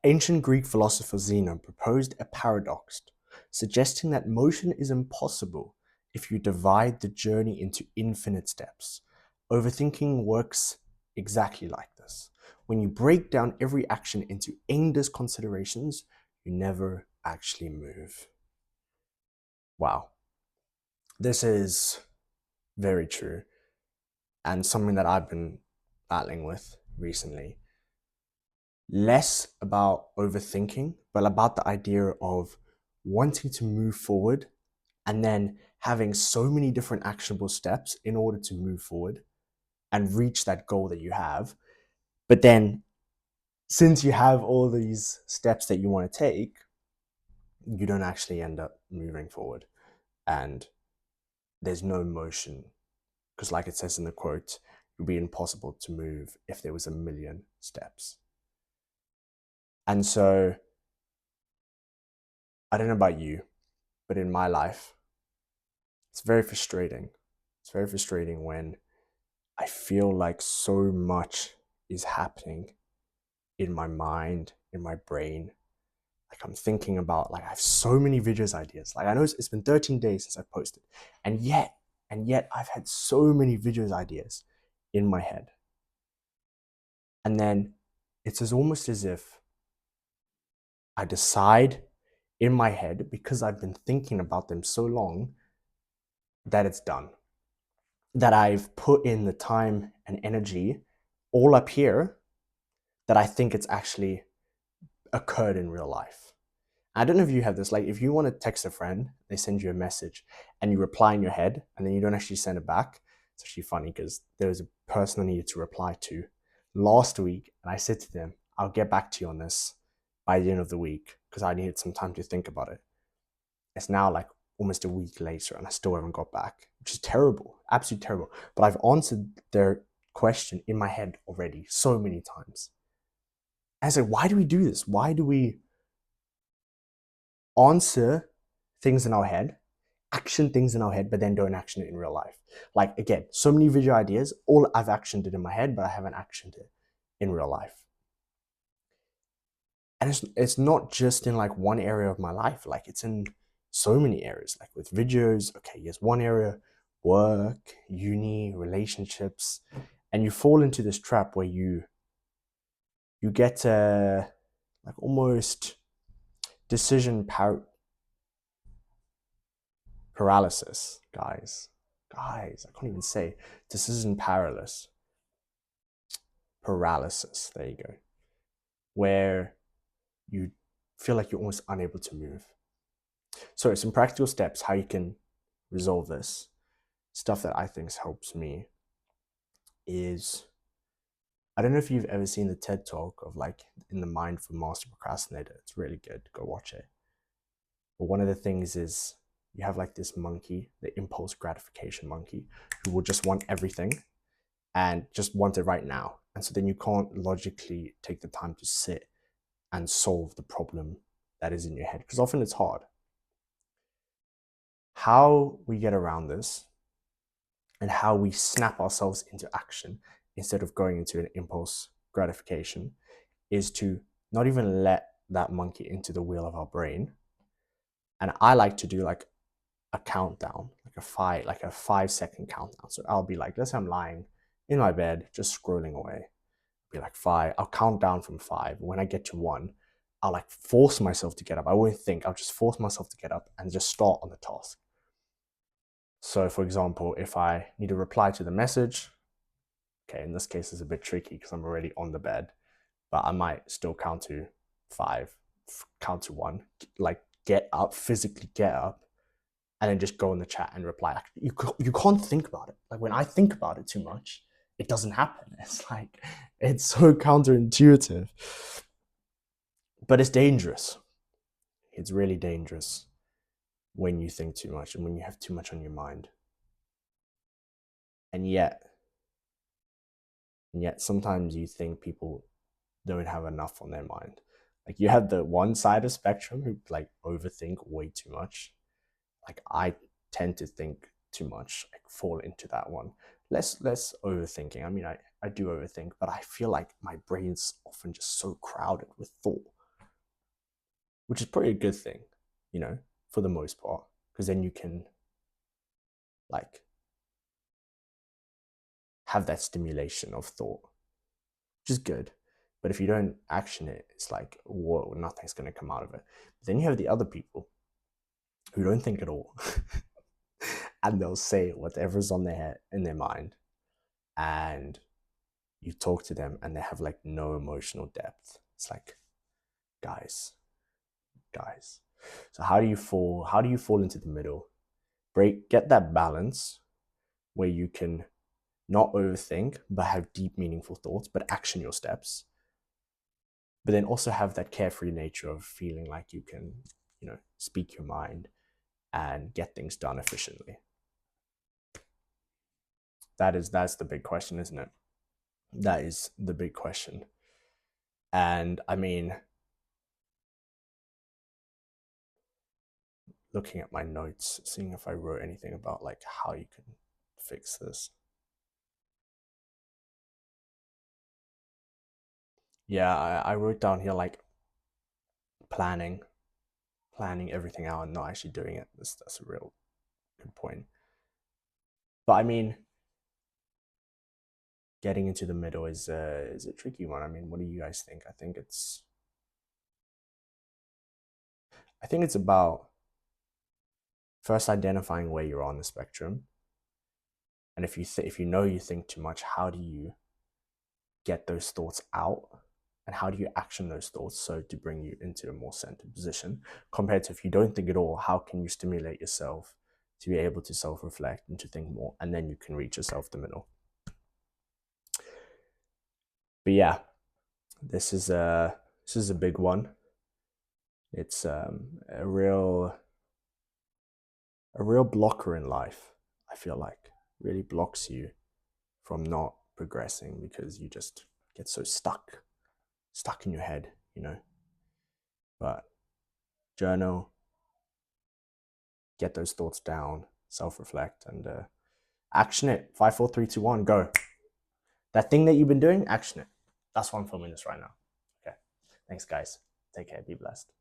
Ancient Greek philosopher Zeno proposed a paradox, suggesting that motion is impossible if you divide the journey into infinite steps. Overthinking works exactly like this. When you break down every action into endless considerations, you never actually move. Wow, this is very true and something that I've been battling with recently. Less about overthinking, but about the idea of wanting to move forward and then having so many different actionable steps in order to move forward and reach that goal that you have. But then, since you have all these steps that you want to take, you don't actually end up moving forward. And there's no motion. Because, like it says in the quote, it would be impossible to move if there was a million steps. And so, I don't know about you, but in my life, it's very frustrating. It's very frustrating when I feel like so much is happening in my mind, in my brain. Like I'm thinking about, like I have so many videos ideas. Like I know it's been 13 days since I posted, and yet I've had so many videos ideas in my head. And then almost as if I decide in my head, because I've been thinking about them so long, that it's done. That I've put in the time and energy all up here, that I think it's actually occurred in real life. I don't know if you have this, like if you want to text a friend, they send you a message and you reply in your head and then you don't actually send it back. It's actually funny because there was a person I needed to reply to last week and I said to them, I'll get back to you on this by the end of the week because I needed some time to think about it. It's now like almost a week later and I still haven't got back, which is terrible, absolutely terrible. But I've answered their question in my head already so many times. And I said, why do we do this? Why do we answer things in our head, action things in our head, but then don't action it in real life? Like, again, so many video ideas, all I've actioned it in my head, but I haven't actioned it in real life. And it's not just in like one area of my life, like it's in so many areas. Like with videos, okay, here's one area: work, uni, relationships. And you fall into this trap where you get like almost decision paralysis, guys, I can't even say decision paralysis, there you go, where you feel like you're almost unable to move. So some practical steps how you can resolve this, stuff that I think helps me, is, I don't know if you've ever seen the TED talk of like In the Mind for Master Procrastinator. It's really good, go watch it. But one of the things is you have like this monkey, the impulse gratification monkey, who will just want everything and just want it right now. And so then you can't logically take the time to sit and solve the problem that is in your head, because often it's hard. How we get around this and how we snap ourselves into action instead of going into an impulse gratification is to not even let that monkey into the wheel of our brain. And I like to do like a countdown, like a 5 second countdown. So I'll be like, let's say I'm lying in my bed, just scrolling away. Be like five, I'll count down from five. When I get to one, I'll like force myself to get up. I won't think, I'll just force myself to get up and just start on the task. So for example, if I need to reply to the message, okay, in this case it's a bit tricky because I'm already on the bed, but I might still count to five, count to one, like get up, physically get up, and then just go in the chat and reply. You can't think about it. Like when I think about it too much, it doesn't happen. It's like, it's so counterintuitive, but it's dangerous. It's really dangerous when you think too much and when you have too much on your mind. And yet sometimes you think people don't have enough on their mind. Like you have the one side of spectrum who like overthink way too much. Like I tend to think too much, like fall into that one. Less overthinking. I mean, I do overthink, but I feel like my brain's often just so crowded with thought. which is probably a good thing, you know, for the most part, because then you can like have that stimulation of thought, which is good. But if you don't action it, it's like, whoa, nothing's going to come out of it. But then you have the other people who don't think at all, and they'll say whatever's on their head, in their mind, and you talk to them, and they have like no emotional depth. It's like, guys, guys. So how do you fall? How do you fall into the middle? Get that balance where you can not overthink, but have deep, meaningful thoughts, but action your steps. But then also have that carefree nature of feeling like you can, you know, speak your mind and get things done efficiently. That's the big question, isn't it? That is the big question. And I mean, looking at my notes, seeing if I wrote anything about like how you can fix this. Yeah, I wrote down here like planning, planning everything out and not actually doing it. That's a real good point. But I mean, getting into the middle is a tricky one. I mean, what do you guys think? I think it's about first identifying where you're on the spectrum, and if you know you think too much, how do you get those thoughts out, and how do you action those thoughts so to bring you into a more centered position, compared to if you don't think at all, how can you stimulate yourself to be able to self-reflect and to think more, and then you can reach yourself the middle. But yeah, this is a big one. It's a real blocker in life. I feel like really blocks you from not progressing because you just get so stuck in your head, you know. But journal, get those thoughts down, self-reflect, and action it. 5, 4, 3, 2, 1, go. That thing that you've been doing, action it. That's why I'm filming this right now. Okay. Thanks, guys. Take care. Be blessed.